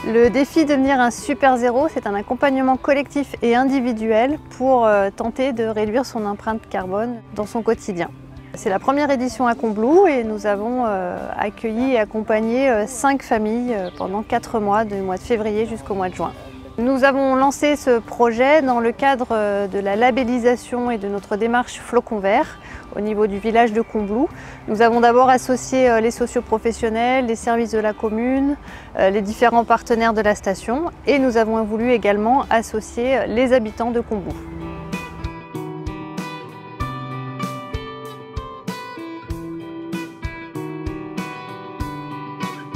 Le défi Devenir un super zéro, c'est un accompagnement collectif et individuel pour tenter de réduire son empreinte carbone dans son quotidien. C'est la première édition à Combloux et nous avons accueilli et accompagné 5 familles pendant 4 mois, du mois de février jusqu'au mois de juin. Nous avons lancé ce projet dans le cadre de la labellisation et de notre démarche Flocon Vert au niveau du village de Combloux. Nous avons d'abord associé les socioprofessionnels, les services de la commune, les différents partenaires de la station et nous avons voulu également associer les habitants de Combloux.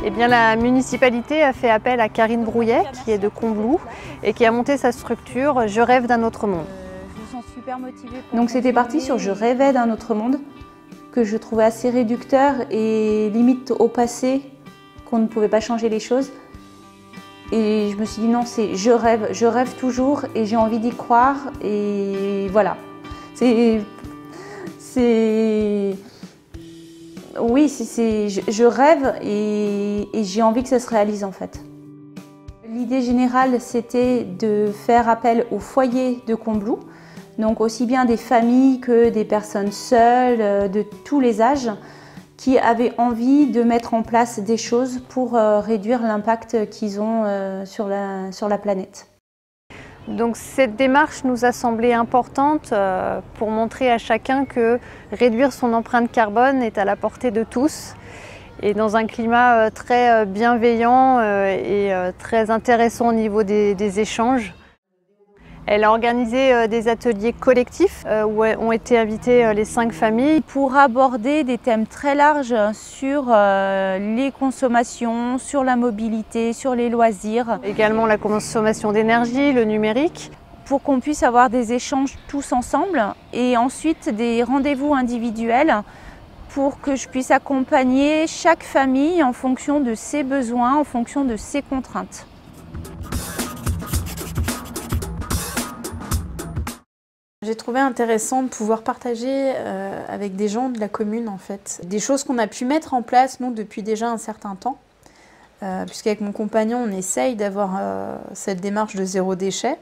Eh bien, la municipalité a fait appel à Karine Brouillet, qui est de Combloux, et qui a monté sa structure Je rêve d'un autre monde. Je me sens super motivée. Donc c'était parti sur Je rêvais d'un autre monde, que je trouvais assez réducteur et limite au passé, qu'on ne pouvait pas changer les choses. Et je me suis dit non, c'est je rêve toujours et j'ai envie d'y croire et voilà. Oui, je rêve et j'ai envie que ça se réalise en fait. L'idée générale, c'était de faire appel aux foyers de Combloux, donc aussi bien des familles que des personnes seules, de tous les âges, qui avaient envie de mettre en place des choses pour réduire l'impact qu'ils ont sur la planète. Donc cette démarche nous a semblé importante pour montrer à chacun que réduire son empreinte carbone est à la portée de tous et dans un climat très bienveillant et très intéressant au niveau des échanges. Elle a organisé des ateliers collectifs où ont été invitées les 5 familles pour aborder des thèmes très larges sur les consommations, sur la mobilité, sur les loisirs. Également la consommation d'énergie, le numérique. Pour qu'on puisse avoir des échanges tous ensemble et ensuite des rendez-vous individuels pour que je puisse accompagner chaque famille en fonction de ses besoins, en fonction de ses contraintes. J'ai trouvé intéressant de pouvoir partager avec des gens de la commune en fait, des choses qu'on a pu mettre en place nous depuis déjà un certain temps, puisqu'avec mon compagnon on essaye d'avoir cette démarche de zéro déchet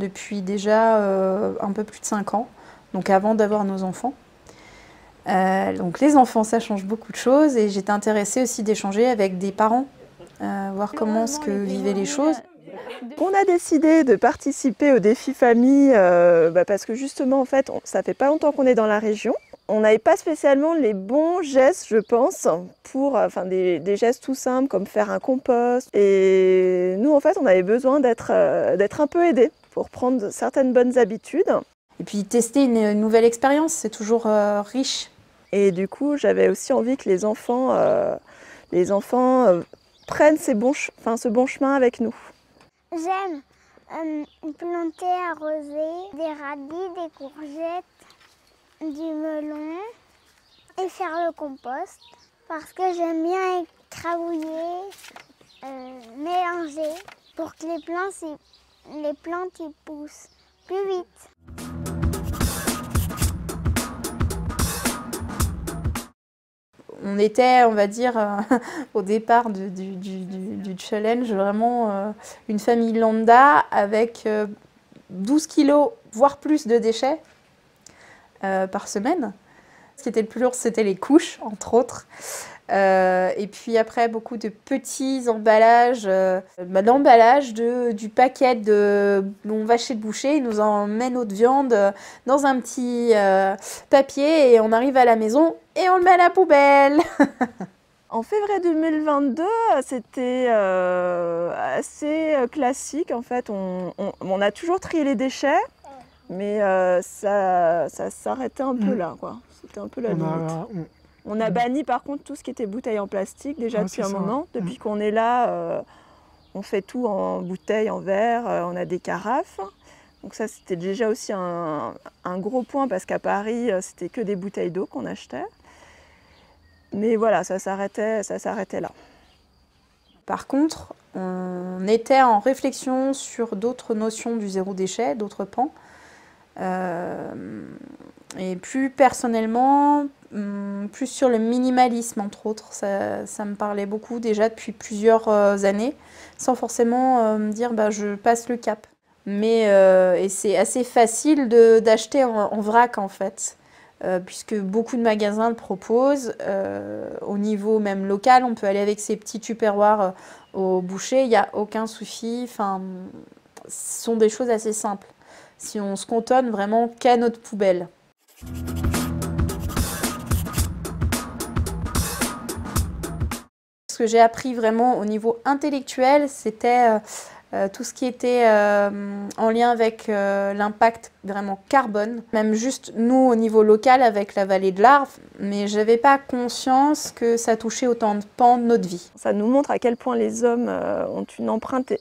depuis déjà un peu plus de 5 ans, donc avant d'avoir nos enfants. Donc les enfants ça change beaucoup de choses et j'étais intéressée aussi d'échanger avec des parents, voir comment ce que vivaient les choses. On a décidé de participer au défi famille parce que justement en fait ça fait pas longtemps qu'on est dans la région. On n'avait pas spécialement les bons gestes je pense pour des gestes tout simples comme faire un compost et nous en fait on avait besoin d'être un peu aidés pour prendre certaines bonnes habitudes. Et puis tester une nouvelle expérience, c'est toujours riche. Et du coup j'avais aussi envie que les enfants prennent ce bon chemin avec nous. J'aime planter, arroser des radis, des courgettes, du melon et faire le compost parce que j'aime bien écrabouiller, mélanger pour que les plantes y poussent plus vite. On était, on va dire, au départ du challenge, vraiment une famille lambda avec 12 kilos, voire plus de déchets par semaine. Ce qui était le plus lourd, c'était les couches, entre autres. Et puis après, beaucoup de petits emballages. L'emballage du paquet on va chez le boucher, il nous emmène notre viande dans un petit papier et on arrive à la maison et on le met à la poubelle. En février 2022, c'était assez classique. En fait, on a toujours trié les déchets, mais ça s'arrêtait un peu là, quoi. C'était un peu la limite. On a banni par contre tout ce qui était bouteilles en plastique déjà depuis un moment. Depuis qu'on est là, on fait tout en bouteilles, en verre, on a des carafes. Donc ça c'était déjà aussi un gros point parce qu'à Paris c'était que des bouteilles d'eau qu'on achetait. Mais voilà, ça s'arrêtait là. Par contre, on était en réflexion sur d'autres notions du zéro déchet, d'autres pans. Et plus personnellement, plus sur le minimalisme, entre autres. Ça me parlait beaucoup déjà depuis plusieurs années, sans forcément me dire bah, je passe le cap. Mais et c'est assez facile d'acheter en vrac en fait, puisque beaucoup de magasins le proposent. Au niveau même local, on peut aller avec ses petits tupperwares au boucher, il n'y a aucun souci. Enfin, ce sont des choses assez simples, si on se cantonne vraiment qu'à notre poubelle. Ce que j'ai appris vraiment au niveau intellectuel, c'était tout ce qui était en lien avec l'impact vraiment carbone, même juste nous au niveau local avec la vallée de l'Arve, mais je n'avais pas conscience que ça touchait autant de pans de notre vie. Ça nous montre à quel point les hommes ont une empreinte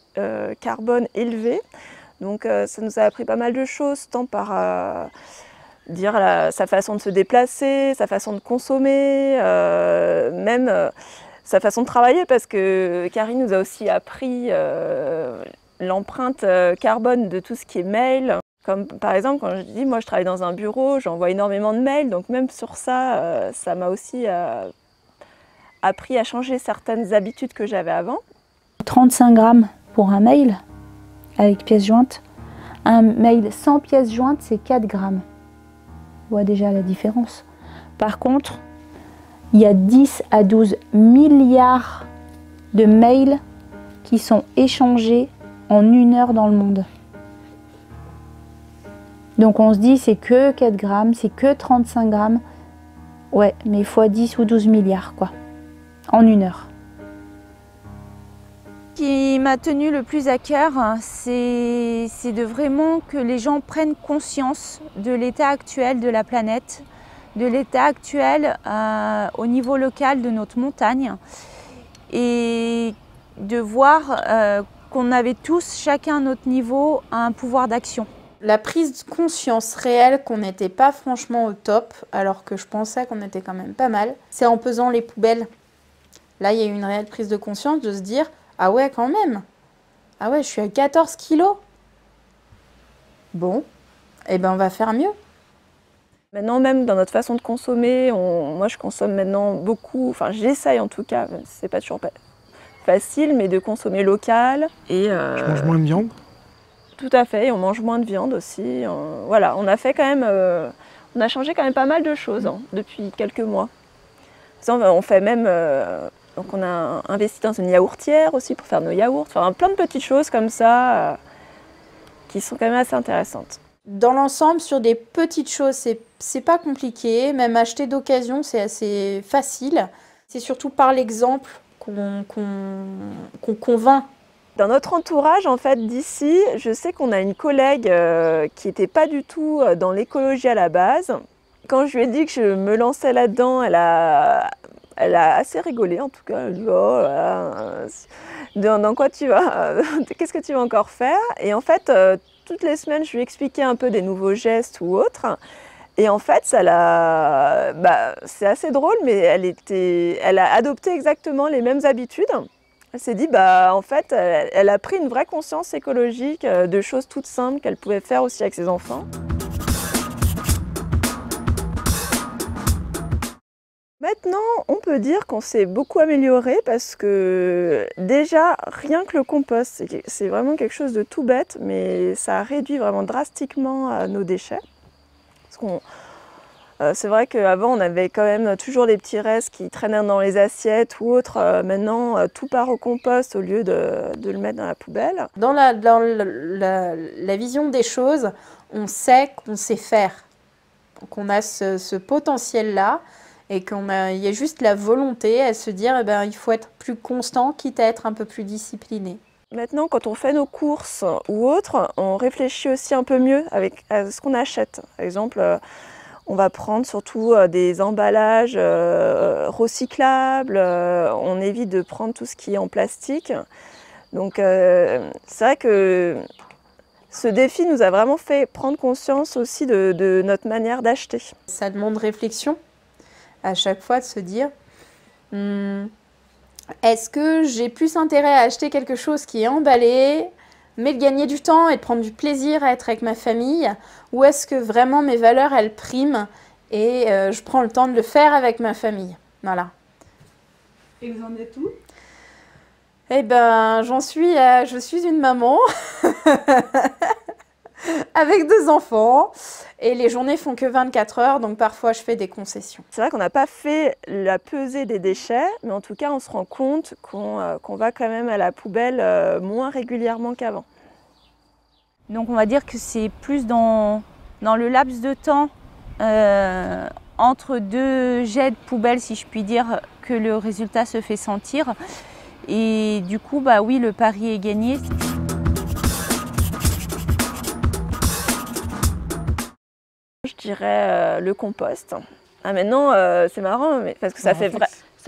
carbone élevée, donc ça nous a appris pas mal de choses, tant par dire sa façon de se déplacer, sa façon de consommer, même sa façon de travailler, parce que Karine nous a aussi appris l'empreinte carbone de tout ce qui est mail. Comme par exemple, quand je dis, moi je travaille dans un bureau, j'envoie énormément de mails, donc même sur ça, ça m'a aussi appris à changer certaines habitudes que j'avais avant. 35 grammes pour un mail avec pièces jointes. Un mail sans pièces jointes, c'est 4 grammes. On voit déjà la différence. Par contre, il y a 10 à 12 milliards de mails qui sont échangés en 1 heure dans le monde. Donc on se dit c'est que 4 grammes, c'est que 35 grammes. Ouais, mais fois 10 ou 12 milliards quoi, en 1 heure. Ce qui m'a tenu le plus à cœur, c'est de vraiment que les gens prennent conscience de l'état actuel de la planète, de l'état actuel au niveau local de notre montagne, et de voir qu'on avait tous, chacun à notre niveau, un pouvoir d'action. La prise de conscience réelle qu'on n'était pas franchement au top, alors que je pensais qu'on était quand même pas mal, c'est en pesant les poubelles. Là, il y a eu une réelle prise de conscience de se dire « Ah ouais, quand même! Ah ouais, je suis à 14 kilos! Bon, eh ben on va faire mieux. » Maintenant, même dans notre façon de consommer, moi je consomme maintenant beaucoup, enfin j'essaye en tout cas, c'est pas toujours facile, mais de consommer local. Et je mange moins de viande. Tout à fait, et on mange moins de viande aussi. Voilà, on a fait quand même, on a changé quand même pas mal de choses depuis quelques mois. On fait même, donc on a investi dans une yaourtière aussi pour faire nos yaourts, enfin plein de petites choses comme ça qui sont quand même assez intéressantes. Dans l'ensemble, sur des petites choses, c'est pas compliqué. Même acheter d'occasion, c'est assez facile. C'est surtout par l'exemple qu'on convainc. Dans notre entourage, en fait, d'ici, je sais qu'on a une collègue qui n'était pas du tout dans l'écologie à la base. Quand je lui ai dit que je me lançais là-dedans, elle a assez rigolé, en tout cas. Elle a dit, oh, dans quoi tu vas? Qu'est-ce que tu vas encore faire? Et en fait, toutes les semaines, je lui expliquais un peu des nouveaux gestes ou autres. Et en fait, c'est assez drôle, mais elle a adopté exactement les mêmes habitudes. Elle s'est dit, en fait, elle a pris une vraie conscience écologique de choses toutes simples qu'elle pouvait faire aussi avec ses enfants. Maintenant, on peut dire qu'on s'est beaucoup amélioré parce que déjà, rien que le compost, c'est vraiment quelque chose de tout bête, mais ça réduit vraiment drastiquement nos déchets. C'est vrai qu'avant, on avait quand même toujours des petits restes qui traînaient dans les assiettes ou autres. Maintenant, tout part au compost au lieu de le mettre dans la poubelle. Dans la vision des choses, on sait qu'on sait faire, qu'on a ce potentiel-là et qu'il y a juste la volonté à se dire il faut être plus constant, quitte à être un peu plus discipliné. Maintenant, quand on fait nos courses ou autres, on réfléchit aussi un peu mieux à ce qu'on achète. Par exemple, on va prendre surtout des emballages recyclables, on évite de prendre tout ce qui est en plastique. Donc c'est vrai que ce défi nous a vraiment fait prendre conscience aussi de notre manière d'acheter. Ça demande réflexion à chaque fois de se dire est-ce que j'ai plus intérêt à acheter quelque chose qui est emballé, mais de gagner du temps et de prendre du plaisir à être avec ma famille, ou est-ce que vraiment mes valeurs elles priment et je prends le temps de le faire avec ma famille. Voilà. Et vous en êtes où? Eh ben, je suis une maman avec 2 enfants et les journées font que 24 heures, donc parfois je fais des concessions. C'est vrai qu'on n'a pas fait la pesée des déchets, mais en tout cas on se rend compte qu'on va quand même à la poubelle moins régulièrement qu'avant. Donc on va dire que c'est plus dans le laps de temps entre 2 jets de poubelle, si je puis dire, que le résultat se fait sentir. Et du coup, bah oui, le pari est gagné. Je dirais le compost. Ah, maintenant, c'est marrant, mais, parce que ça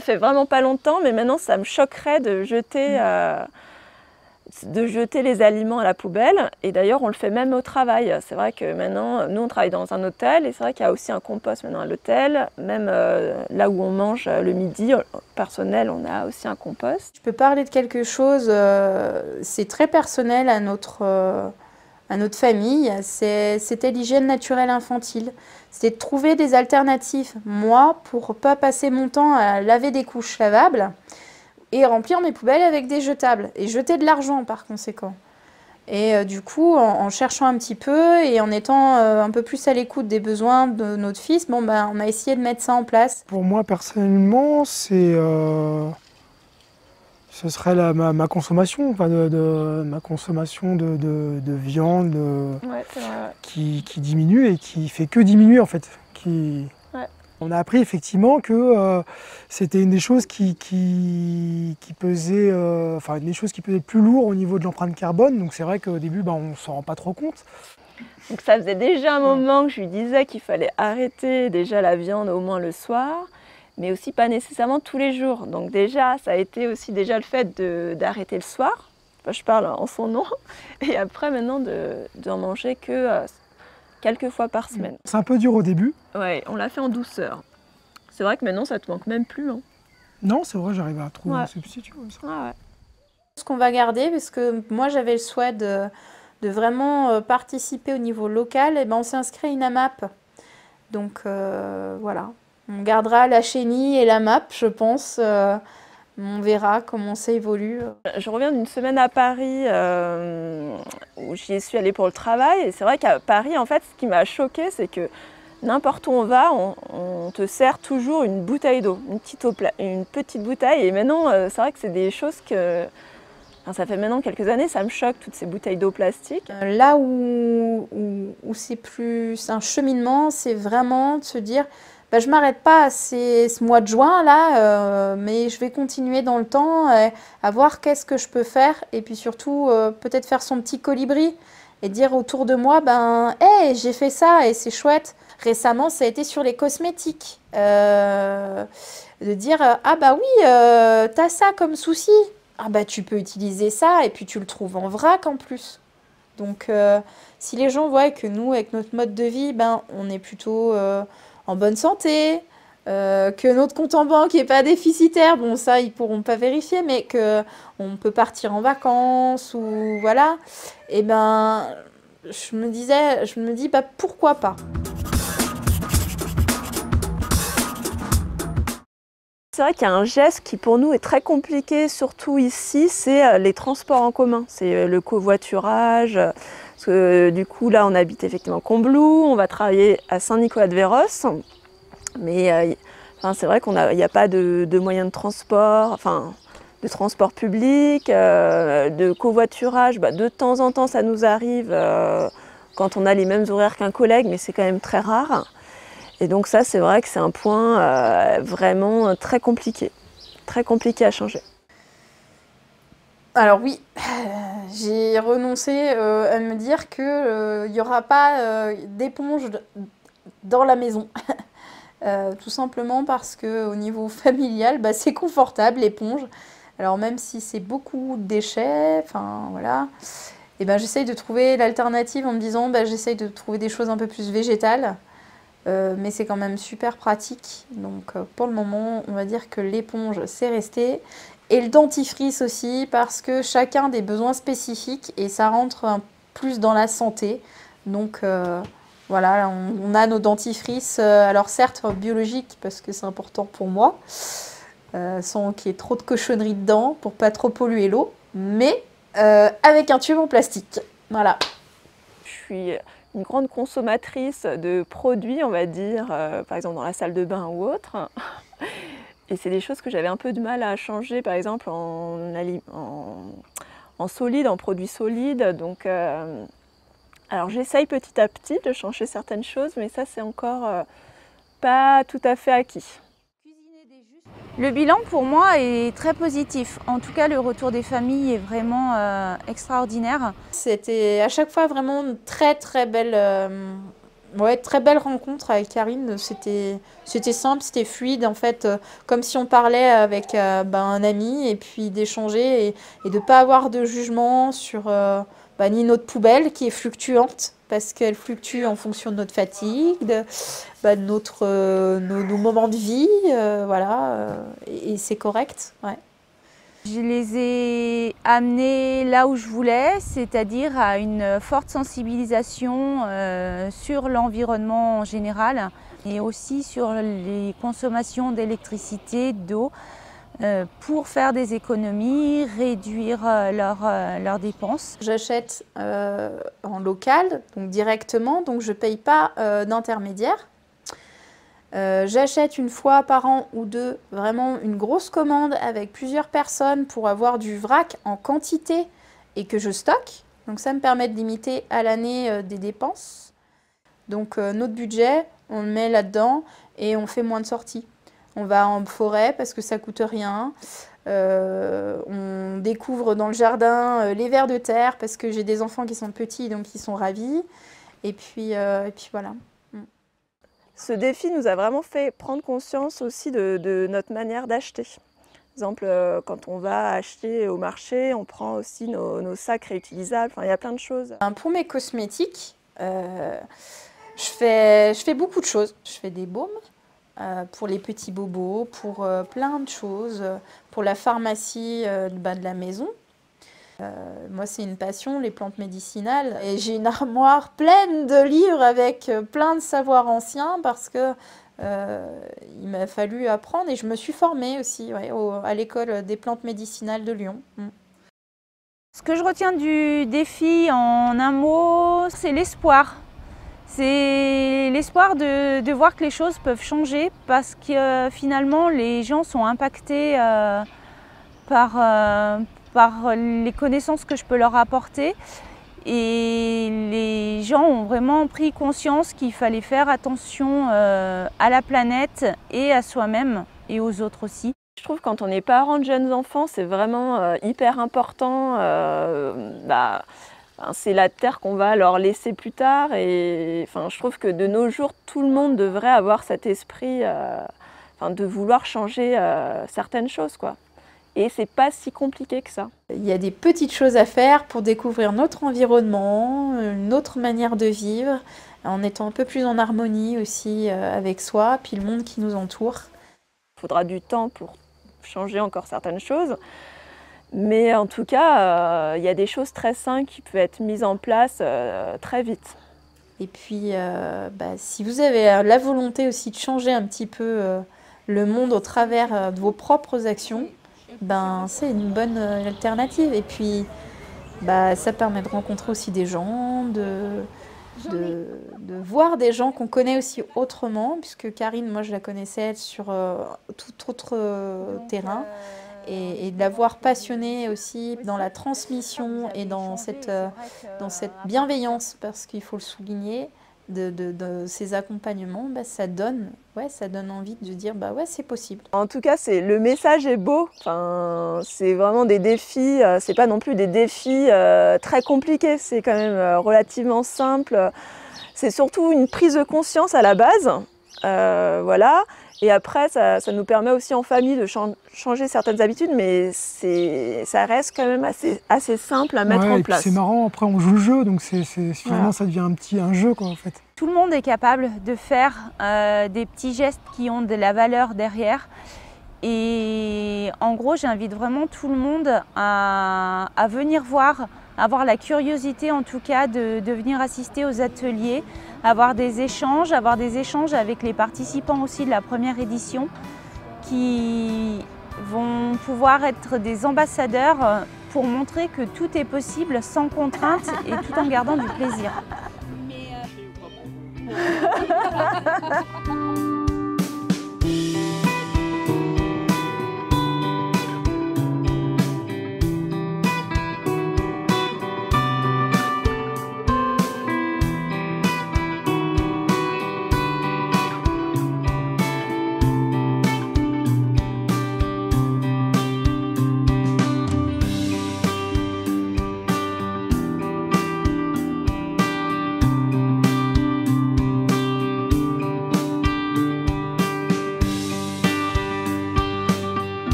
fait vraiment pas longtemps, mais maintenant ça me choquerait de jeter les aliments à la poubelle. Et d'ailleurs, on le fait même au travail. C'est vrai que maintenant, nous, on travaille dans un hôtel et c'est vrai qu'il y a aussi un compost maintenant à l'hôtel. Même là où on mange le midi, personnel, on a aussi un compost. Je peux parler de quelque chose, c'est très personnel à notre famille. C'était l'hygiène naturelle infantile. C'était de trouver des alternatives. Moi, pour pas passer mon temps à laver des couches lavables, et remplir mes poubelles avec des jetables et jeter de l'argent par conséquent. Et du coup, en cherchant un petit peu et en étant un peu plus à l'écoute des besoins de notre fils, bon, ben, on a essayé de mettre ça en place. Pour moi, personnellement, ce serait ma consommation, enfin ma consommation de viande Ouais, c'est vrai, ouais. qui diminue et qui fait que diminuer en fait. On a appris effectivement que c'était une des choses qui pesait, enfin une des choses qui pesait plus lourd au niveau de l'empreinte carbone. Donc c'est vrai qu'au début, on ne s'en rend pas trop compte. Donc ça faisait déjà un moment que je lui disais qu'il fallait arrêter déjà la viande au moins le soir, mais aussi pas nécessairement tous les jours. Donc déjà, ça a été aussi déjà le fait d'arrêter le soir. Enfin, je parle en son nom. Et après maintenant d'en manger que quelques fois par semaine. C'est un peu dur au début. Ouais, on l'a fait en douceur. C'est vrai que maintenant, ça te manque même plus. Hein. Non, c'est vrai, j'arrive à trouver un substitut comme ça. Ah ouais. Ce qu'on va garder, parce que moi j'avais le souhait de vraiment participer au niveau local, et ben on s'est inscrit à une AMAP. Donc voilà, on gardera la chenille et la MAP, je pense. On verra comment ça évolue. Je reviens d'une semaine à Paris où j'y suis allée pour le travail. Et c'est vrai qu'à Paris, en fait, ce qui m'a choquée, c'est que n'importe où on va, on te sert toujours une bouteille d'eau, une petite bouteille. Et maintenant, c'est vrai que c'est des choses que... Enfin, ça fait maintenant quelques années, ça me choque, toutes ces bouteilles d'eau plastique. Là où c'est plus un cheminement, c'est vraiment de se dire... je ne m'arrête pas ce mois de juin là, mais je vais continuer dans le temps à voir qu'est-ce que je peux faire et puis surtout peut-être faire son petit colibri et dire autour de moi, hey, j'ai fait ça et c'est chouette. Récemment, ça a été sur les cosmétiques. De dire, ah bah oui, t'as ça comme souci. Ah bah tu peux utiliser ça et puis tu le trouves en vrac en plus. Donc si les gens voient que nous, avec notre mode de vie, on est plutôt... en bonne santé, que notre compte en banque n'est pas déficitaire, bon ça ils pourront pas vérifier, mais qu'on peut partir en vacances ou voilà, et je me dis pourquoi pas. C'est vrai qu'il y a un geste qui pour nous est très compliqué, surtout ici, c'est les transports en commun, c'est le covoiturage. Parce que du coup, là, on habite effectivement Combloux, on va travailler à Saint-Nicolas-de-Véros. Mais c'est vrai qu'il n'y a pas de moyens de transport, de transport public, de covoiturage. De temps en temps, ça nous arrive quand on a les mêmes horaires qu'un collègue, mais c'est quand même très rare. Et donc ça, c'est vrai que c'est un point vraiment très compliqué à changer. Alors oui, j'ai renoncé à me dire qu'il n'y aura pas d'éponge dans la maison. Tout simplement parce qu'au niveau familial, c'est confortable l'éponge. Alors même si c'est beaucoup de déchets, voilà, et j'essaye de trouver l'alternative en me disant j'essaye de trouver des choses un peu plus végétales. Mais c'est quand même super pratique. Donc pour le moment, on va dire que l'éponge, c'est resté. Et le dentifrice aussi, parce que chacun a des besoins spécifiques et ça rentre plus dans la santé. Donc Voilà, on a nos dentifrices, alors certes biologiques parce que c'est important pour moi, sans qu'il y ait trop de cochonneries dedans pour pas trop polluer l'eau, mais avec un tube en plastique. Voilà. Je suis une grande consommatrice de produits, on va dire, par exemple dans la salle de bain ou autre. Et c'est des choses que j'avais un peu de mal à changer, par exemple en solide, en produits solides. Donc, alors j'essaye petit à petit de changer certaines choses, mais ça c'est encore pas tout à fait acquis. Le bilan pour moi est très positif. En tout cas, le retour des familles est vraiment extraordinaire. C'était à chaque fois vraiment une très belle rencontre avec Karine. C'était simple, c'était fluide en fait, comme si on parlait avec un ami, et puis d'échanger et de ne pas avoir de jugement sur ni notre poubelle qui est fluctuante, parce qu'elle fluctue en fonction de notre fatigue, de nos moments de vie, voilà, et c'est correct. Ouais. Je les ai amenés là où je voulais, c'est-à-dire à une forte sensibilisation sur l'environnement en général et aussi sur les consommations d'électricité, d'eau, pour faire des économies, réduire leurs dépenses. J'achète en local, donc directement, donc je ne paye pas d'intermédiaire. J'achète une fois par an ou deux vraiment une grosse commande avec plusieurs personnes pour avoir du vrac en quantité et que je stocke. Donc ça me permet de limiter à l'année des dépenses. Donc notre budget, on le met là-dedans et on fait moins de sorties. On va en forêt parce que ça coûte rien. On découvre dans le jardin les vers de terre parce que j'ai des enfants qui sont petits, donc ils sont ravis. Et puis voilà. Ce défi nous a vraiment fait prendre conscience aussi de notre manière d'acheter. Par exemple, quand on va acheter au marché, on prend aussi nos sacs réutilisables. Enfin, il y a plein de choses. Pour mes cosmétiques, je fais beaucoup de choses. Je fais des baumes. Pour les petits bobos, pour plein de choses, pour la pharmacie de la maison. Moi, c'est une passion, les plantes médicinales. Et j'ai une armoire pleine de livres avec plein de savoirs anciens parce que il m'a fallu apprendre et je me suis formée aussi à l'école des plantes médicinales de Lyon. Ce que je retiens du défi en un mot, c'est l'espoir. C'est l'espoir de voir que les choses peuvent changer parce que finalement les gens sont impactés par les connaissances que je peux leur apporter et les gens ont vraiment pris conscience qu'il fallait faire attention à la planète et à soi-même et aux autres aussi. Je trouve que quand on est parent de jeunes enfants, c'est vraiment hyper important. C'est la terre qu'on va leur laisser plus tard et je trouve que de nos jours, tout le monde devrait avoir cet esprit de vouloir changer certaines choses, quoi. Et c'est pas si compliqué que ça. Il y a des petites choses à faire pour découvrir notre environnement, une autre manière de vivre, en étant un peu plus en harmonie aussi avec soi, puis le monde qui nous entoure. Il faudra du temps pour changer encore certaines choses. Mais en tout cas, il y a des choses très simples qui peuvent être mises en place très vite. Et puis, si vous avez la volonté aussi de changer un petit peu le monde au travers de vos propres actions, c'est une bonne alternative. Et puis, ça permet de rencontrer aussi des gens, de voir des gens qu'on connaît aussi autrement, puisque Karine, moi, je la connaissais sur tout autre terrain. Et de l'avoir passionnée aussi dans la transmission et dans cette bienveillance, parce qu'il faut le souligner, de ces accompagnements, ça donne envie de dire c'est possible. En tout cas, le message est beau. C'est vraiment des défis, c'est pas non plus des défis très compliqués, c'est quand même relativement simple. C'est surtout une prise de conscience à la base, voilà. Et après, ça nous permet aussi en famille de changer certaines habitudes, mais ça reste quand même assez simple à mettre en place. C'est marrant, après on joue le jeu, donc finalement ça devient un jeu quoi, en fait. Tout le monde est capable de faire des petits gestes qui ont de la valeur derrière. Et en gros, j'invite vraiment tout le monde à venir voir avoir la curiosité en tout cas de venir assister aux ateliers, avoir des échanges avec les participants aussi de la première édition qui vont pouvoir être des ambassadeurs pour montrer que tout est possible sans contrainte et tout en gardant du plaisir.